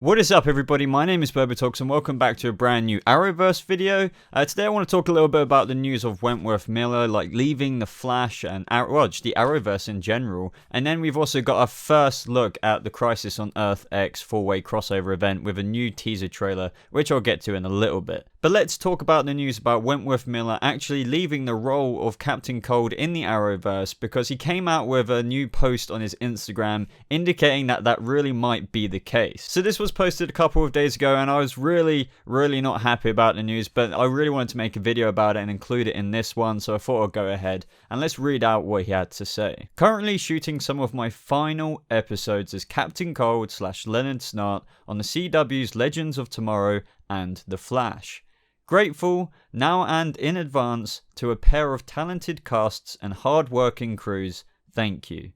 What is up, everybody? My name is BobaTalks and welcome back to a brand new Arrowverse video. Today I want to talk a little bit about the news of Wentworth Miller, like leaving the Flash and just the Arrowverse in general. And then we've also got our first look at the Crisis on Earth X 4-way crossover event with a new teaser trailer, which I'll get to in a little bit. But let's talk about the news about Wentworth Miller actually leaving the role of Captain Cold in the Arrowverse, because he came out with a new post on his Instagram indicating that that really might be the case. So this was posted a couple of days ago and I was really not happy about the news, but I really wanted to make a video about it and include it in this one, so I thought I'd go ahead and let's read out what he had to say. Currently shooting some of my final episodes as Captain Cold / Leonard Snart on the CW's Legends of Tomorrow and The Flash. Grateful, now and in advance, to a pair of talented casts and hard-working crews. Thank you.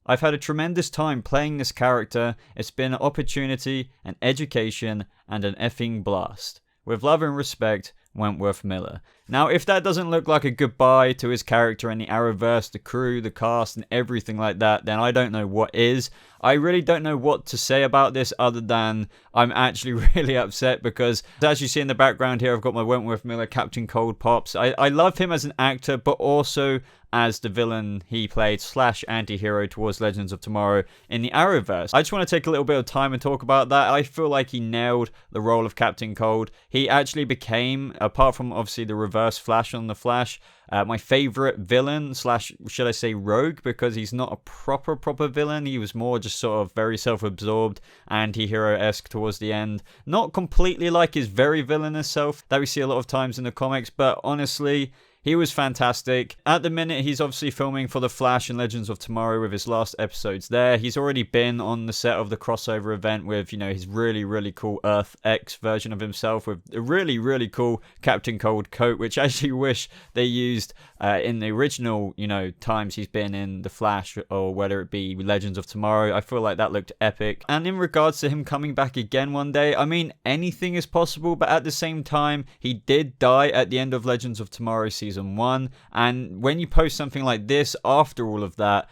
I've had a tremendous time playing this character. It's been an opportunity, an education, and an effing blast. With love and respect, Wentworth Miller. Now, if that doesn't look like a goodbye to his character in the Arrowverse, the crew, the cast, and everything like that, then I don't know what is. I really don't know what to say about this other than I'm actually really upset, because as you see in the background here, I've got my Wentworth Miller Captain Cold pops. I love him as an actor, but also as the villain he played / anti-hero towards Legends of Tomorrow in the Arrowverse. I just want to take a little bit of time and talk about that. I feel like he nailed the role of Captain Cold. He actually became, apart from obviously the Reverse Flash on The Flash, my favorite villain / should I say rogue, because he's not a proper villain. He was more just sort of very self-absorbed, anti-hero-esque towards the end. Not completely like his very villainous self that we see a lot of times in the comics, but honestly, he was fantastic. At the minute, he's obviously filming for The Flash and Legends of Tomorrow with his last episodes there. He's already been on the set of the crossover event with, his really cool Earth X version of himself with a really cool Captain Cold coat, which I actually wish they used in the original, times he's been in The Flash, or whether it be Legends of Tomorrow. I feel like that looked epic. And in regards to him coming back again one day, I mean, anything is possible, but at the same time, he did die at the end of Legends of Tomorrow Season 1, and when you post something like this after all of that,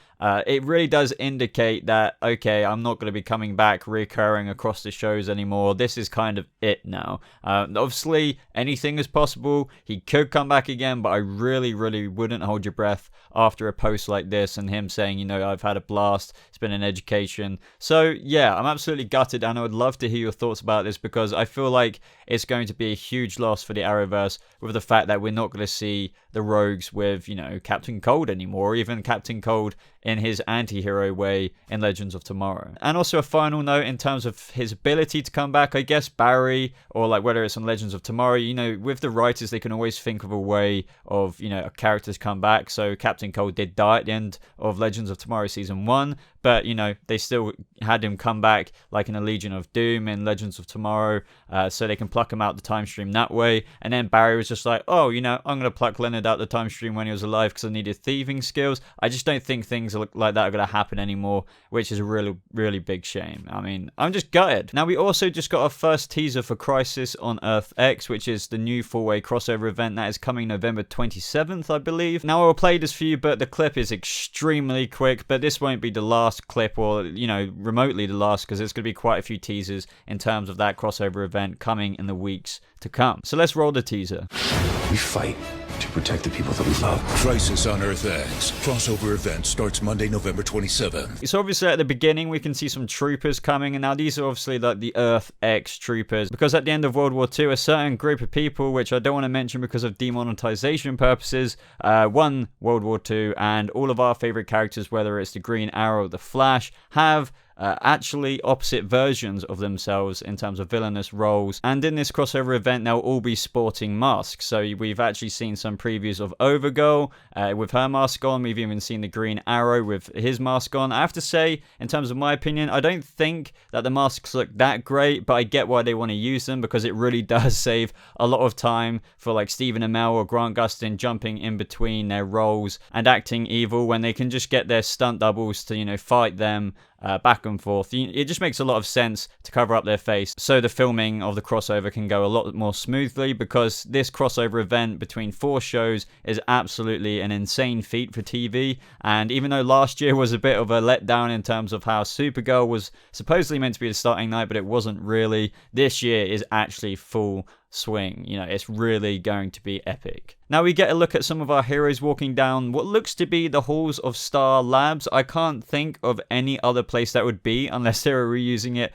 it really does indicate that, okay, I'm not going to be coming back recurring across the shows anymore. This is kind of it now. Obviously, anything is possible. He could come back again, but I really wouldn't hold your breath after a post like this and him saying, I've had a blast. It's been an education. So, yeah, I'm absolutely gutted, and I would love to hear your thoughts about this, because I feel like it's going to be a huge loss for the Arrowverse with the fact that we're not going to see the rogues with, Captain Cold anymore, or even Captain Cold in his anti-hero way in Legends of Tomorrow. And also a final note in terms of his ability to come back, I guess Barry, or like whether it's on Legends of Tomorrow, with the writers, they can always think of a way of, a character's come back. So Captain Cold did die at the end of Legends of Tomorrow Season 1, but, they still had him come back like in a Legion of Doom in Legends of Tomorrow, so they can pluck him out the time stream that way. And then Barry was just like, oh, I'm going to pluck Leonard out the time stream when he was alive because I needed thieving skills. I just don't think things like that are going to happen anymore, which is a really big shame. I mean, I'm just gutted. Now, we also just got our first teaser for Crisis on Earth X, which is the new 4-way crossover event that is coming November 27th, I believe. Now, I will play this for you, but the clip is extremely quick, but this won't be the last clip, or remotely the last, because there's going to be quite a few teasers in terms of that crossover event coming in the weeks to come. So let's roll the teaser. We fight to protect the people that we love. Crisis on Earth X crossover event starts Monday, November 27th. So obviously at the beginning we can see some troopers coming, and now these are obviously like the Earth X troopers, because at the end of World War II, a certain group of people, which I don't want to mention because of demonetization purposes, won World War II, and all of our favorite characters, whether it's the Green Arrow, the Flash, have actually opposite versions of themselves in terms of villainous roles. And in this crossover event, they'll all be sporting masks. So we've actually seen some previews of Overgirl with her mask on. We've even seen the Green Arrow with his mask on. I have to say, in terms of my opinion, I don't think that the masks look that great, but I get why they want to use them, because it really does save a lot of time for like Stephen Amell or Grant Gustin jumping in between their roles and acting evil, when they can just get their stunt doubles to, fight them back and forth. It just makes a lot of sense to cover up their face so the filming of the crossover can go a lot more smoothly, because this crossover event between 4 shows is absolutely an insane feat for TV. And even though last year was a bit of a letdown in terms of how Supergirl was supposedly meant to be the starting night, but it wasn't really, this year is actually full swing. You know, it's really going to be epic. Now we get a look at some of our heroes walking down what looks to be the halls of Star Labs. I can't think of any other place that would be unless they were reusing it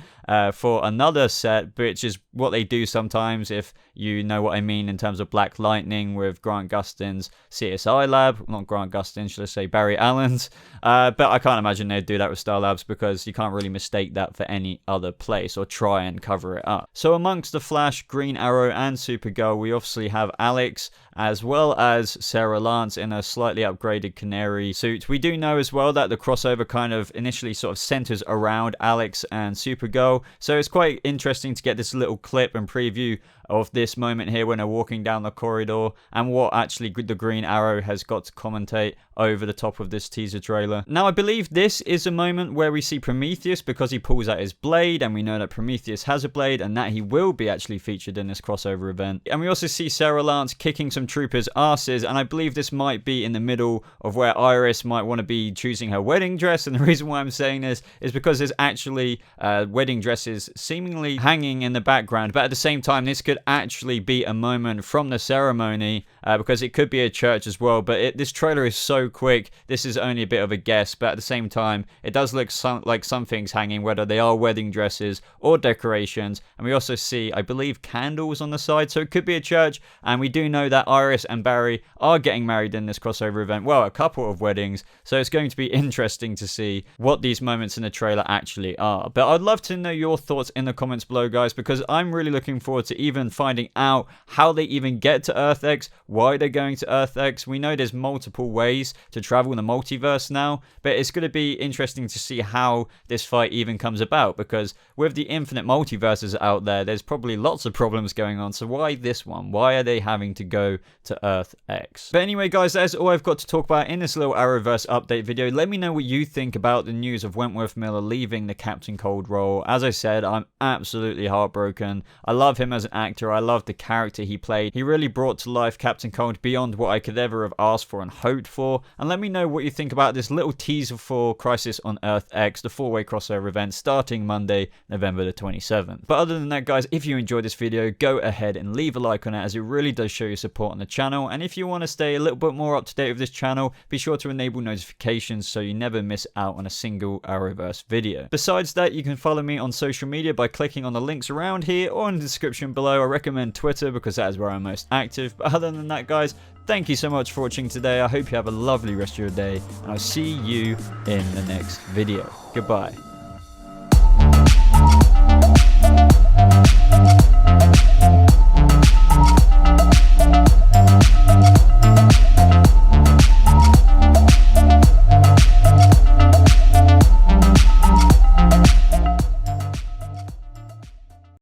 for another set, which is what they do sometimes, if you know what I mean, in terms of Black Lightning with Grant Gustin's CSI lab. Not Grant Gustin, should I say Barry Allen's. But I can't imagine they'd do that with Star Labs, because you can't really mistake that for any other place or try and cover it up. So amongst the Flash, Green Arrow and Supergirl, we obviously have Alex as well as Sarah Lance in a slightly upgraded Canary suit. We do know as well that the crossover kind of initially sort of centers around Alex and Supergirl, so it's quite interesting to get this little clip and preview of this moment here when they're walking down the corridor, and what actually the Green Arrow has got to commentate over the top of this teaser trailer. Now I believe this is a moment where we see Prometheus, because he pulls out his blade, and we know that Prometheus has a blade and that he will be actually featured in this crossover event. And we also see Sarah Lance kicking some troopers' asses, and I believe this might be in the middle of where Iris might want to be choosing her wedding dress. And the reason why I'm saying this is because there's actually wedding dresses seemingly hanging in the background, but at the same time this could actually be a moment from the ceremony, because it could be a church as well. But this trailer is so quick, this is only a bit of a guess, but at the same time it does look like some things hanging, whether they are wedding dresses or decorations. And we also see, I believe, candles on the side, so it could be a church. And we do know that Iris and Barry are getting married in this crossover event, well, a couple of weddings, so it's going to be interesting to see what these moments in the trailer actually are. But I'd love to know your thoughts in the comments below, guys, because I'm really looking forward to even finding out how they even get to Earth X, why they're going to Earth X. We know there's multiple ways to travel in the multiverse now, but it's going to be interesting to see how this fight even comes about, because with the infinite multiverses out there, there's probably lots of problems going on. So why this one? Why are they having to go to Earth X? But anyway, guys, that's all I've got to talk about in this little Arrowverse update video. Let me know what you think about the news of Wentworth Miller leaving the Captain Cold role. As I said, I'm absolutely heartbroken. I love him as an actor. I love the character he played. He really brought to life Captain Cold beyond what I could ever have asked for and hoped for. And let me know what you think about this little teaser for Crisis on Earth X, the 4-way crossover event starting Monday, November the 27th. But other than that, guys, if you enjoyed this video, go ahead and leave a like on it, as it really does show your support on the channel. And if you want to stay a little bit more up to date with this channel, be sure to enable notifications so you never miss out on a single Arrowverse video. Besides that, you can follow me on social media by clicking on the links around here or in the description below. I recommend Twitter because that is where I'm most active. But other than that, guys, thank you so much for watching today. I hope you have a lovely rest of your day, and I'll see you in the next video. Goodbye.